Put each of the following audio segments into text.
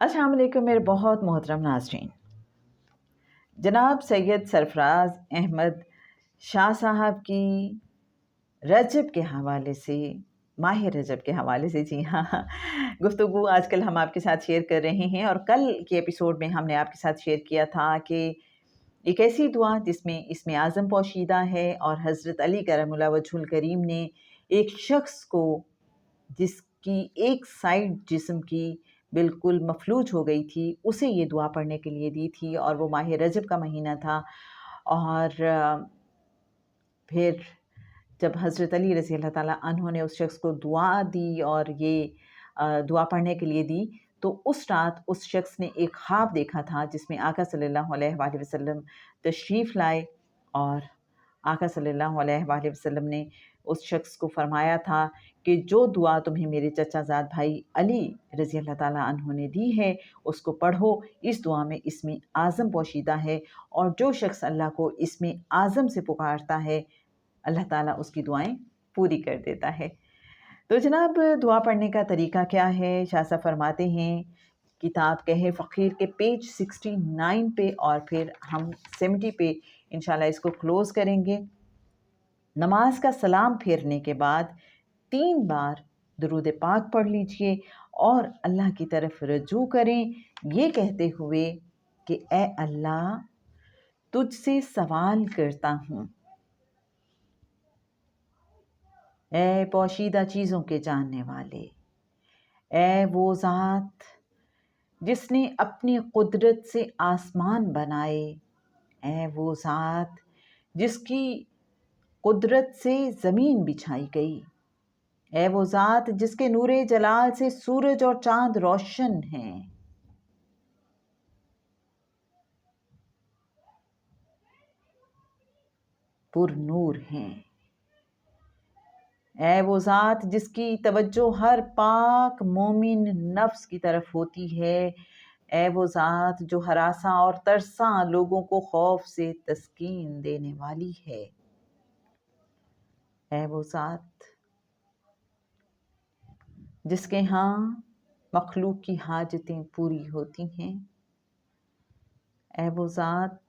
अस्सलाम वालेकुम मेरे बहुत मोहतरम नाज़रीन। जनाब सैयद सरफराज अहमद शाह साहब की रजब के हवाले से, माह रजब के हवाले से, जी हाँ, गुफ्तगू आजकल हम आपके साथ शेयर कर रहे हैं। और कल के एपिसोड में हमने आपके साथ शेयर किया था कि एक ऐसी दुआ जिसमें इसमें आज़म पोशीदा है और हज़रत अली करमुल्लाह वजहुल करीम ने एक शख्स को जिसकी एक साइड जिस्म की बिल्कुल मफलूज हो गई थी, उसे ये दुआ पढ़ने के लिए दी थी। और वो माह रजब का महीना था। और फिर जब हज़रत अली रज़ी अल्लाह ताला अन्हु ने उस शख्स को दुआ दी और ये दुआ पढ़ने के लिए दी, तो उस रात उस शख्स ने एक ख्वाब देखा था जिसमें आका सल्लल्लाहु अलैहि वसल्लम तशरीफ़ लाए। और आका सल्लल्लाहु अलैहि वसल्लम ने उस शख्स को फरमाया था कि जो दुआ तुम्हें मेरे चचाज़ाद भाई अली रज़ी अल्लाह ताला अन्हु ने दी है, उसको पढ़ो। इस दुआ में इसमें आज़म पोशीदा है, और जो शख्स अल्लाह को इसमें आज़म से पुकारता है, अल्लाह ताला उसकी दुआएं पूरी कर देता है। तो जनाब, दुआ पढ़ने का तरीका क्या है? शाह साहब फरमाते हैं, किताब कहे फ़कीर के पेज 69 पे और फिर हम 70 पे इंशाल्लाह इसको क्लोज़ करेंगे। नमाज का सलाम फेरने के बाद 3 बार दुरूद पाक पढ़ लीजिए और अल्लाह की तरफ रजू करें, ये कहते हुए कि ए अल्लाह, तुझसे सवाल करता हूँ। ए पोशीदा चीज़ों के जानने वाले, ए वो ज़ात जिसने अपनी कुदरत से आसमान बनाए, ए वो ज़ात जिसकी कुदरत से ज़मीन बिछाई गई, ए वो ज़ात जिसके नूरे जलाल से सूरज और चाँद रोशन हैं, पुर नूर हैं। ए वो ज़ात जिसकी तवज्जो हर पाक मोमिन नफ्स की तरफ होती है, ए वो ज़ात जो हरासा और तरसा लोगों को खौफ से तस्कीन देने वाली है, ए वो ज़ात जिसके यहाँ मखलूक की हाजतें पूरी होती हैं, ए वो ज़ात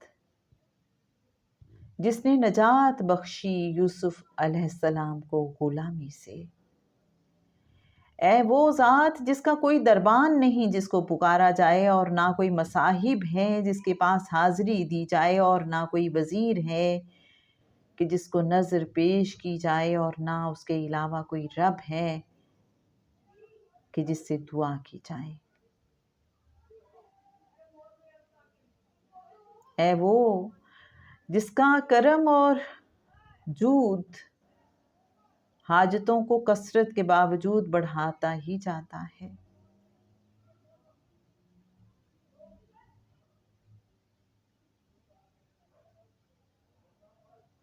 जिसने नजात बख्शी यूसुफ अलैहिस्सलाम को गुलामी से, ए वो ज़ात जिसका कोई दरबान नहीं जिसको पुकारा जाए, और ना कोई मसाहिब है जिसके पास हाज़िरी दी जाए, और ना कोई वज़ीर है कि जिसको नज़र पेश की जाए, और ना उसके अलावा कोई रब है कि जिससे दुआ की जाए। ए वो जिसका करम और जूद हाजतों को कसरत के बावजूद बढ़ाता ही जाता है।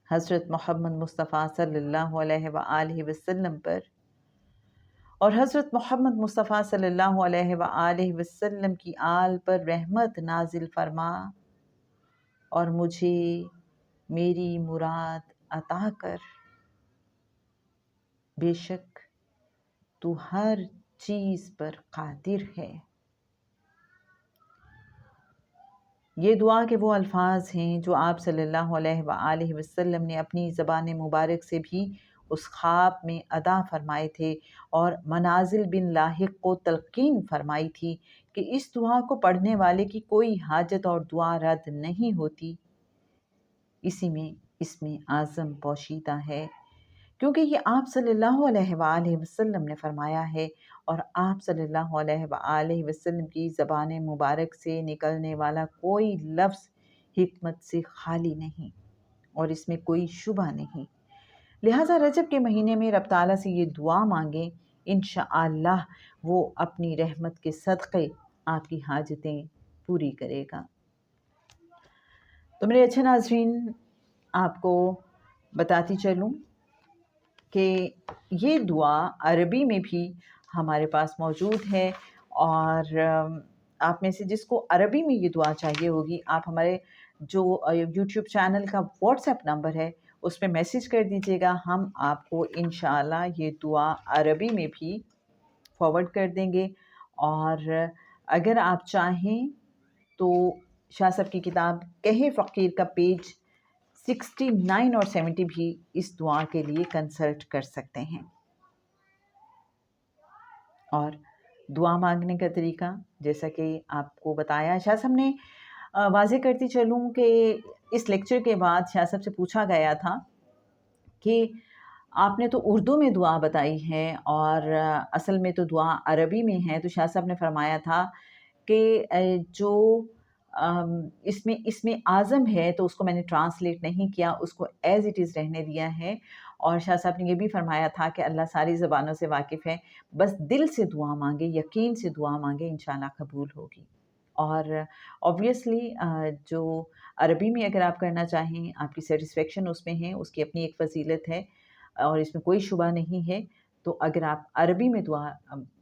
हज़रत मोहम्मद मुस्तफ़ा सल्लल्लाहु अलैहि वसल्लम पर और हज़रत मोहम्मद मुस्तफ़ा सल्लल्लाहु अलैहि वसल्लम की आल पर रहमत नाजिल फरमा, और मुझे मेरी मुराद अता कर, बेशक तू हर चीज़ पर कादिर है। ये दुआ के वो अल्फाज हैं जो आप सल्लल्लाहु अलैहि वसल्लम ने अपनी ज़बान मुबारक से भी उस ख्वाब में अदा फरमाए थे, और मनाजिल बिन लाहिक को तलकीन फरमाई थी कि इस दुआ को पढ़ने वाले की कोई हाजत और दुआ रद्द नहीं होती। इसी में इसमें आज़म पोशीदा है, क्योंकि ये आप सल्लल्लाहु अलैहि वसल्लम ने फरमाया है, और आप सल्लल्लाहु अलैहि वसल्लम की ज़बान मुबारक से निकलने वाला कोई लफ्ज़ हिकमत से खाली नहीं, और इसमें कोई शुबा नहीं। लिहाजा रजब के महीने में रब ताला से ये दुआ मांगें, इंशाअल्लाह वो अपनी रहमत के सदक़े आपकी हाजतें पूरी करेगा। तो मेरे अच्छे नाज़रीन, आपको बताती चलूँ कि ये दुआ अरबी में भी हमारे पास मौजूद है, और आप में से जिसको अरबी में ये दुआ चाहिए होगी, आप हमारे जो यूट्यूब चैनल का व्हाट्सएप नंबर है उस पे मैसेज कर दीजिएगा। हम आपको इंशाअल्लाह ये दुआ अरबी में भी फॉरवर्ड कर देंगे। और اگر آپ چاہیں تو شاہ صاحب کی کتاب کہے فقیر کا پیج 69 اور 70 بھی اس دعا کے لیے کنسلٹ کر سکتے ہیں۔ اور دعا مانگنے کا طریقہ جیسا کہ آپ کو بتایا، شاہ صاحب نے واضح کرتی چلوں کہ اس لیکچر کے بعد شاہ صاحب سے پوچھا گیا تھا کہ آپ نے تو اردو میں دعا بتائی ہے اور اصل میں تو دعا عربی میں ہے، تو شاہ صاحب نے فرمایا تھا کہ جو اس میں اعظم ہے تو اس کو میں نے ٹرانسلیٹ نہیں کیا، اس کو ایز اٹ از رہنے دیا ہے۔ اور شاہ صاحب نے یہ بھی فرمایا تھا کہ اللہ ساری زبانوں سے واقف ہے، بس دل سے دعا مانگے، یقین سے دعا مانگے، انشاءاللہ قبول ہوگی۔ اور آبویسلی جو عربی میں اگر آپ کرنا چاہیں، آپ کی سیٹسفیکشن اس میں ہے، اس کی اپنی ایک فضیلت ہے اور اس میں کوئی شبہ نہیں ہے۔ تو اگر آپ عربی میں دعا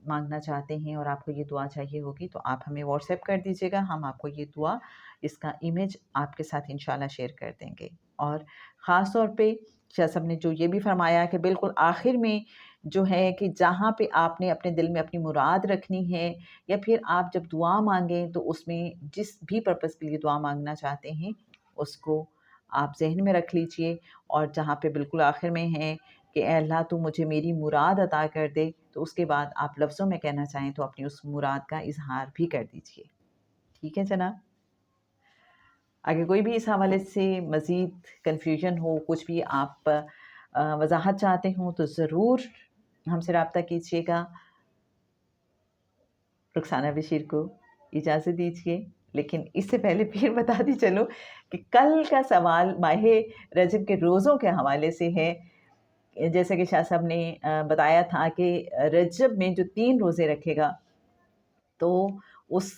مانگنا چاہتے ہیں اور آپ کو یہ دعا چاہیے ہوگی تو آپ ہمیں واٹس ایپ کر دیجیے گا، ہم آپ کو یہ دعا اس کا امیج آپ کے ساتھ انشاءاللہ شیئر کر دیں گے۔ اور خاص طور پہ شاہ صاحب نے جو یہ بھی فرمایا کہ بالکل آخر میں جو ہے کہ جہاں پہ آپ نے اپنے دل میں اپنی مراد رکھنی ہے، یا پھر آپ جب دعا مانگیں تو اس میں جس بھی پرپس کے لیے دعا مانگنا چاہتے ہیں اس کو آپ ذہن میں رکھ لیجئے، اور جہاں پہ بالکل آخر میں ہے کہ اے اللہ تو مجھے میری مراد عطا کر دے، تو اس کے بعد آپ لفظوں میں کہنا چاہیں تو اپنی اس مراد کا اظہار بھی کر دیجئے۔ ٹھیک ہے جناب؟ اگر کوئی بھی اس حوالے سے مزید کنفیوژن ہو، کچھ بھی آپ وضاحت چاہتے ہوں تو ضرور ہم سے رابطہ کیجیے گا۔ رخسانہ بشیر کو اجازت دیجیے، لیکن اس سے پہلے پھر بتا دی چلو کہ کل کا سوال ماہ رجب کے روزوں کے حوالے سے ہے۔ جیسا کہ شاہ صاحب نے بتایا تھا کہ رجب میں جو 3 روزے رکھے گا تو اس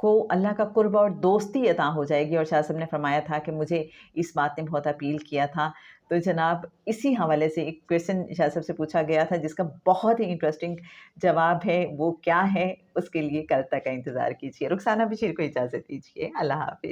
کو اللہ کا قرب اور دوستی عطا ہو جائے گی، اور شاہ صاحب نے فرمایا تھا کہ مجھے اس بات نے بہت اپیل کیا تھا۔ تو جناب اسی حوالے سے ایک کویسچن شاہ صاحب سے پوچھا گیا تھا جس کا بہت ہی انٹرسٹنگ جواب ہے، وہ کیا ہے اس کے لیے کل تک کا انتظار کیجیے۔ رخسانہ بشیر کو اجازت دیجیے، اللہ حافظ۔